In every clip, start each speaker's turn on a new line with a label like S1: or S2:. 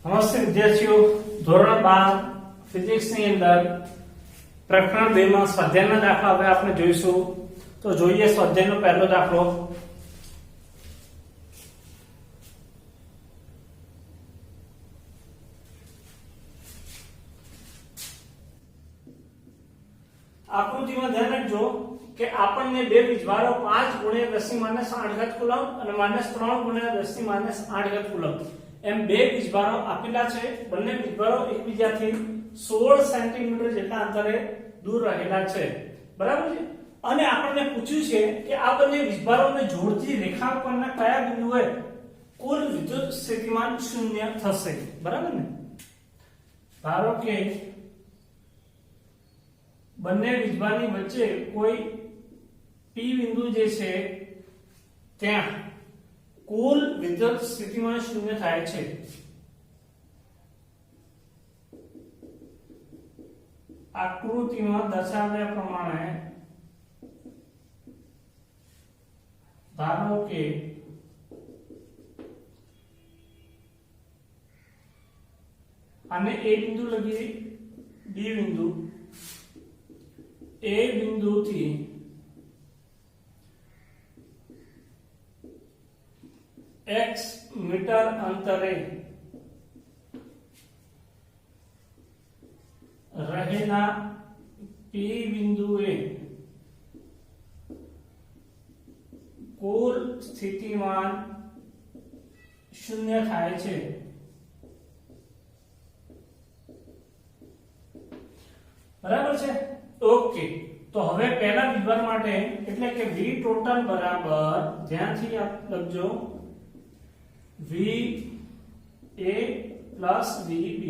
S1: નમસ્તે વિદ્યાર્થીઓ, ધોરણ 12 ફિઝિક્સ ની અંદર પ્રકરણ 2 માં સ્વાધ્યાયના દાખલા હવે આપણે જોઈશું. તો જોઈએ સ્વાધ્યાયનો પહેલો દાખલો. આકૃતિમાં ધ્યાન રાખજો કે આપણને બે વીજભારો 5 × 10⁻8 કુલમ્બ અને -3 × 10⁻8 કુલમ્બ એમ બે વીજભારો આપેલા છે. બંને વીજભારો એકબીજાથી 16 સેન્ટીમીટર જેટલા અંતરે દૂર રહેલા છે, બરાબર છે. અને આપણને પૂછ્યું છે કે આ બંને વીજભારોને જોડતી રેખા પરના કયા બિંદુએ કુલ વિદ્યુત સ્થિતિમાન શૂન્ય થશે, બરાબર ને. ધારો કે બંને વીજભારની વચ્ચે કોઈ P બિંદુ જે છે ત્યાં કુલ વિદ્યુત સ્થિતિમાન શૂન્ય થાય છે. આકૃતિમાં દર્શાવ્યા પ્રમાણે ધારો કે આને A બિંદુ લગી, B બિંદુ, A બિંદુથી x મીટર અંતરે રહેલા P બિંદુએ કુલ સ્થિતિમાન શૂન્ય થાય છે. બરાબર છે. ઓકે, તો હવે પહેલા વીજભાર માટે એટલે કે V ટોટલ બરાબર, ધ્યાનથી આપ લખજો, VA પ્લસ VB.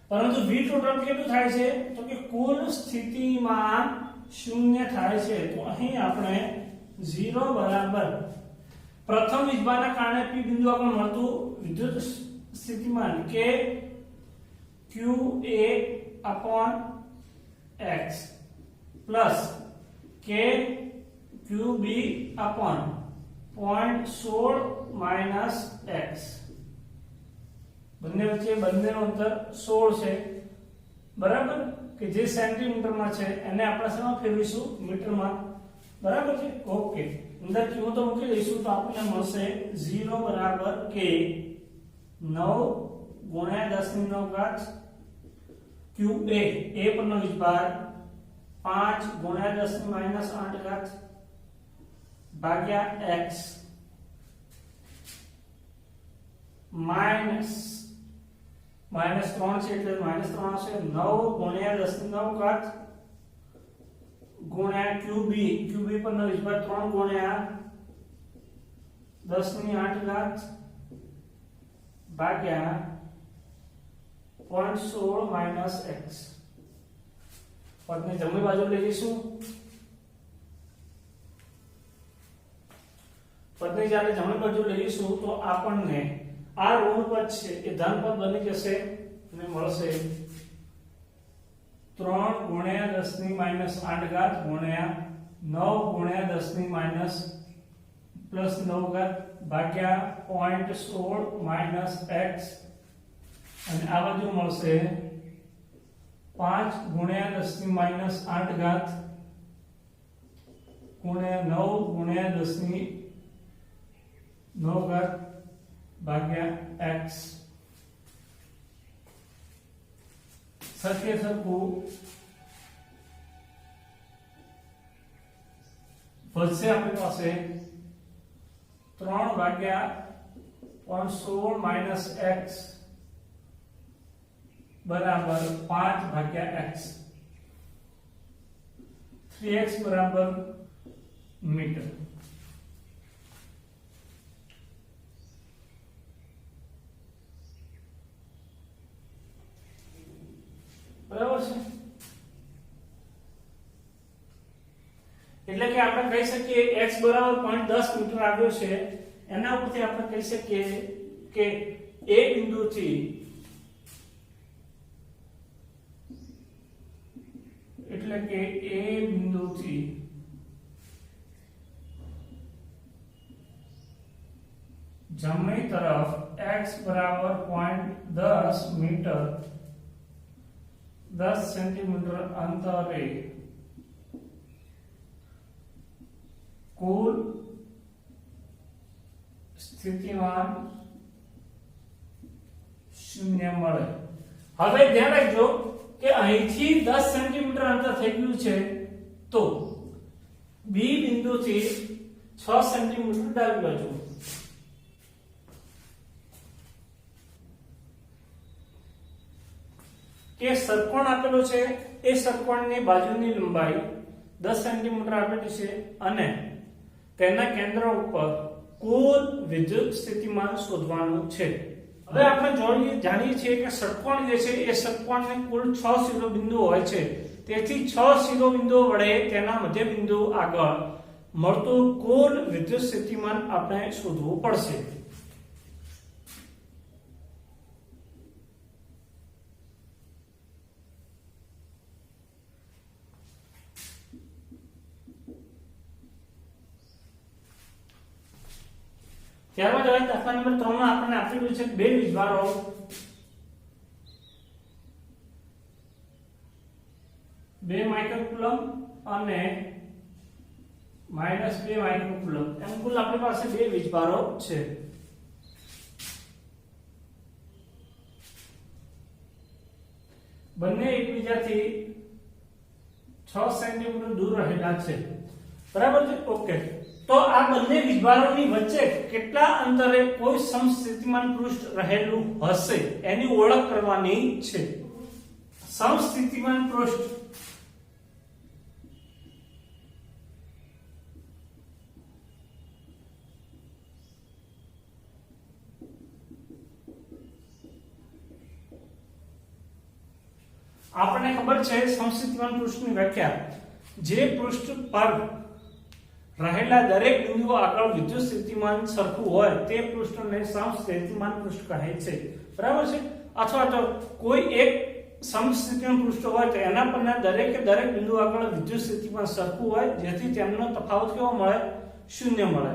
S1: પરંતુ V ટોટલ કેટલું થાય છે તો કે કુલ સ્થિતિમાન શૂન્ય થાય છે. તો અહીં આપણે 0 બરાબર પ્રથમ વીજભારના કારણે P બિંદુ આપણને મળતું વિદ્યુત સ્થિતિમાન કે QA/x પ્લસ કે QB/0.16 - x. બંને વચ્ચે બંનેનું અંતર 16 છે, બરાબર, કે જે સેન્ટીમીટરમાં છે એને આપણે શેમાં ફેરવીશું? મીટરમાં, બરાબર છે. ઓકે, અંદર કિંમતો મૂકી દઈશું તો આપણને મળશે 0 બરાબર કે 9 × 10⁹ QA, A પરનો વીજભાર 5 × 10⁻8 ભાગ્યા x -3 છે એટલે -3 આવશે. 9 × 10⁹ QB, QB પરનો વીજભાર 3 × 10⁸ ભાગ્યા 0.16 - x. પદને જમણી બાજુ લઈ જઈશું. પદને જ્યારે જમણી બાજુ લઈ જઈશું તો આપણને આ ઋણ પદ છે એ ધન પદ બની જશે અને મળશે 3 × 10⁻8 ગુણ્યા 9 × 10⁻+9 ભાગ્યા 0.16 - x. અને આ બાજુ મળશે 5 × 10⁻8 ગુણ્યા 9 × 10⁹ ભાગ્યા x. સરખે સરખું વધશે આપણી પાસે 3 ભાગ્યા 0.16 - x બરાબર 5 ભાગ્યા x. 3x બરાબર મીટર. બરાબર છે. એટલે કે આપણે કહી શકીએ x બરાબર 0.10 મીટર આવ્યો છે. એના ઉપરથી આપણે કહી શકીએ કે A બિંદુથી એટલે કે A બિંદુથી જમણી તરફ x બરાબર 0.10 મીટર 10 સેન્ટીમીટર અંતરે કુલ સ્થિતિમાન શૂન્ય મળે। હવે ધ્યાન રાખજો કે અહીંથી 10 સેન્ટીમીટર અંતર થઈ ગયું છે તો બી બિંદુથી 6 સેન્ટીમીટર ડાબી બાજુ કે ષટકોણ આપેલો છે એ ષટકોણની બાજુની લંબાઈ 10 સેન્ટીમીટર આપેલી છે અને તેના કેન્દ્ર ઉપર કુલ વિદ્યુત સ્થિતિમાન શોધવાનું છે। હવે આપણે જાણીએ છીએ કે ષટકોણ જે છે એ ષટકોણને કુલ 6 શિરોબિંદુઓ હોય છે। તેથી 6 શિરોબિંદુઓ વડે તેના મધ્ય બિંદુ આગળ મળતું કુલ વિદ્યુત સ્થિતિમાન આપણે શોધવું પડશે। ત્યારબાદ હવે દાખલા નંબર 3 માં આપણને આપેલું છે બે વીજભારો બે માઇક્રોકુલમ અને -2 માઇક્રોકુલમ એમ કુલ આપણી પાસે બે વીજભારો છે। બંને એકબીજાથી 6 સેન્ટીમીટર દૂર રહેલા છે બરાબર છે ઓકે। તો આ બંને વીજભારોની વચ્ચે કેટલા અંતરે કોઈ સમસ્થિતિમાન પૃષ્ઠ રહેલું હશે એની ઓળખ કરવાની છે। સમસ્થિતિમાન પૃષ્ઠ આપણને ખબર છે સમસ્થિતિમાન પૃષ્ઠની વ્યાખ્યા જે પૃષ્ઠ પર રહેલા દરેક બિંદુઓ આગળ વિદ્યુત સ્થિતિમાન સરખું હોય તે પૃષ્ઠને સમસ્થિતિમાન પૃષ્ઠ કહે છે બરાબર છે। અથવા તો કોઈ એક સમસ્થિતિમાન પૃષ્ઠ હોય તો એના પરના દરેકે દરેક બિંદુ આગળ વિદ્યુત સ્થિતિમાન સરખું હોય જેથી તેમનો તફાવત કેવો મળે શૂન્ય મળે।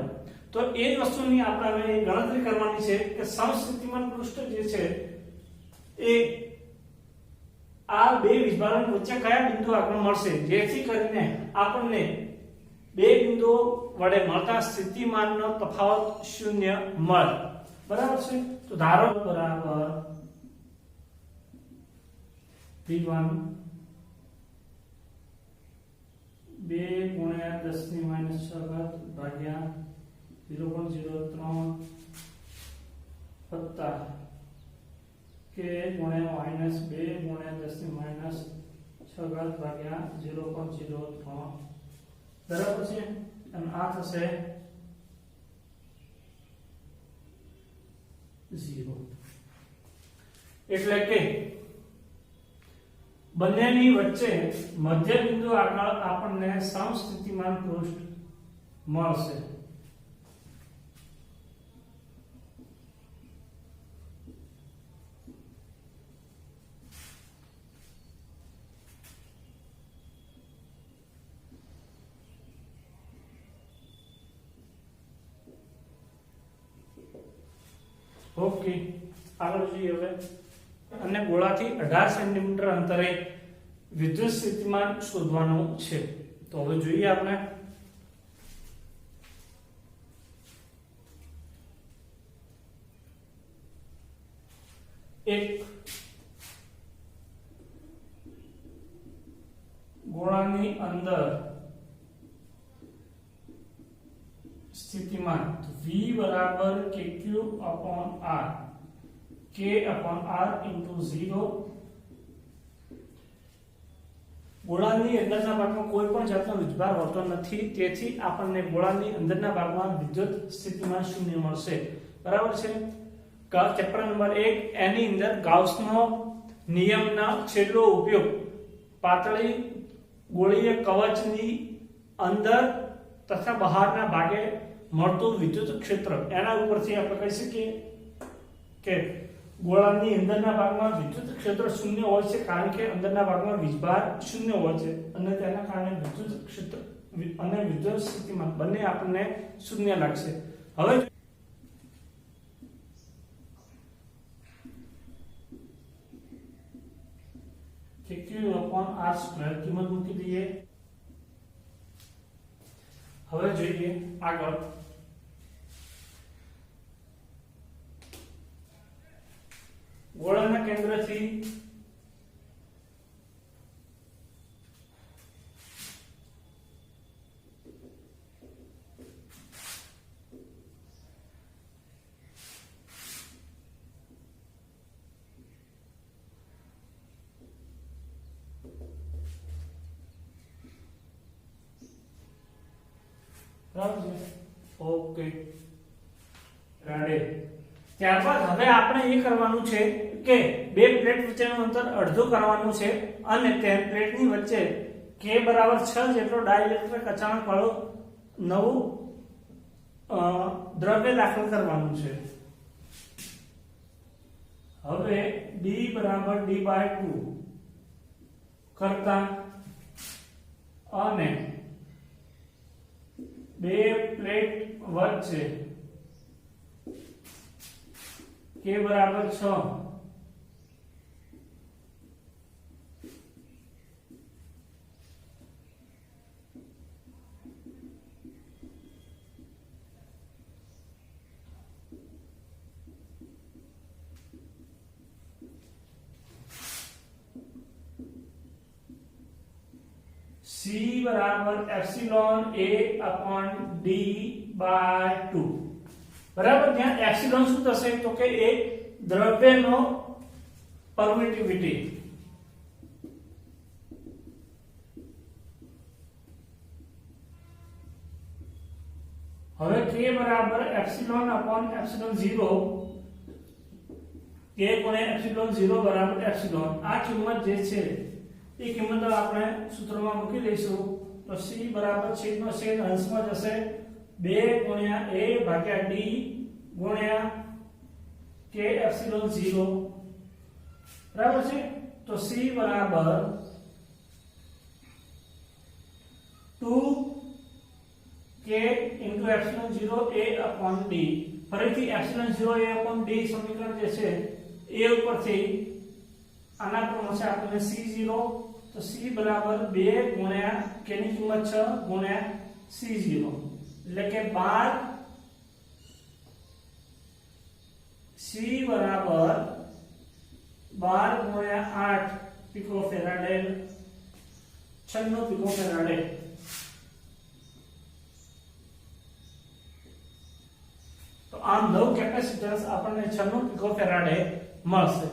S1: તો એ જ વસ્તુની આપણે ગણતરી કરવાની છે કે સમસ્થિતિમાન પૃષ્ઠ જે છે એ આ બે વીજભારોની વચ્ચે કયા બિંદુ આગળ મળશે જેથી કરીને આપણને બે બિંદુઓ વડે મળતા સ્થિતિમાનનો તફાવત શૂન્ય મળે બરાબર છે। તો ધારો બરાબર V1 2 ગુણ્યા 10 ની -6 ઘાત ભાગ્યા 0.03 વત્તા k ગુણ્યા -2 ગુણ્યા 10 ની -6 ઘાત ભાગ્યા 0.03 બરાબર છે અને આ થશે 0 એટલે કે બંનેની વચ્ચે મધ્ય બિંદુ આગળ આપણને સમસ્થિતિમાન પૃષ્ઠ મળશે। ઓકે આગળ જોઈએ હવે અને ગોળાથી 18 સેન્ટીમીટર અંતરે વિદ્યુત સ્થિતિમાન શોધવાનું છે। તો હવે જોઈએ આપણે એક ગોળાની અંદર સ્થિતિમાન V बराबर KQ upon R K upon R into 0 ગોળાની અંદરના ભાગમાં કોઈ પણ જાતનો વીજભાર હોતો નથી તેથી આપણને ગોળાની અંદરના ભાગમાં વિદ્યુત સ્થિતિમાન શૂન્ય મળશે બરાબર છે। ચેપ્ટર નંબર 1 એની અંદર ગાઉસનો નિયમના છેલ્લો ઉપયોગ પાતળી ગોળીય કવચની અંદર તથા બહારના ભાગે મળતું વિદ્યુત ક્ષેત્ર એના ઉપરથી આપણે કહી શકીએ કે ગોળાની અંદરના ભાગમાં વિદ્યુત ક્ષેત્ર શૂન્ય હોય છે કારણ કે અંદરના ભાગમાં વીજભાર શૂન્ય હોય છે અને તેના કારણે વિદ્યુત ક્ષેત્ર અને વિદ્યુત સ્થિતિમાન બંને આપણને શૂન્ય લાગશે। હવે Q/R² કિંમત મૂકી દઈએ. હવે જોઈએ આગળ. ગોળાના કેન્દ્રથી ઓકે રાડે. ત્યારબાદ હવે આપણે એ કરવાનું છે કે બે પ્લેટ વચ્ચેનું અંતર અડધું કરવાનું છે અને તે પ્લેટની વચ્ચે K બરાબર 6 જેટલો ડાઇલેક્ટ્રિક અચાનક વાળું નવું દ્રવ્ય દાખલ કરવાનું છે. હવે D બરાબર D/2 કરતા અને બે પ્લેટ વચ્ચે K બરાબર 6 C બરાબર એપ્સિલોન A/D/2 બરાબર. ત્યાં એપ્સિલોન શું થશે તો કે એ દ્રવ્યનો પરમિટિવિટી. હવે K બરાબર એપ્સિલોન/એપ્સિલોન0 K ગુણ્યા એપ્સિલોન 0 બરાબર એપ્સિલોન. આ કિંમત જે છે એ કિંમત આપણે સૂત્રમાં મૂકી દઈશું. તો C બરાબર છેદનો છેદ અંશમાં જશે 2 ગુણ્યા A ભાગ્યા D ગુણ્યા K એપ્સિલોન 0 બરાબર છે. તો C બરાબર 2K into એપ્સિલોન 0 A/D. ફરીથી એપ્સિલોન 0 A/D સમીકરણ જે છે એ ઉપરથી આના પર મળશે આપણને C0. તો C બરાબર 2 ગુણ્યા K ની કિંમત 6 ગુણ્યા C0 એટલે કે 12. C બરાબર 12 ગુણ્યા 8 પિકોફેરાડે 96 પિકોફેરાડે. તો આમ નવ કેપેસિટન્સ આપણને 96 પિકોફેરાડે મળશે.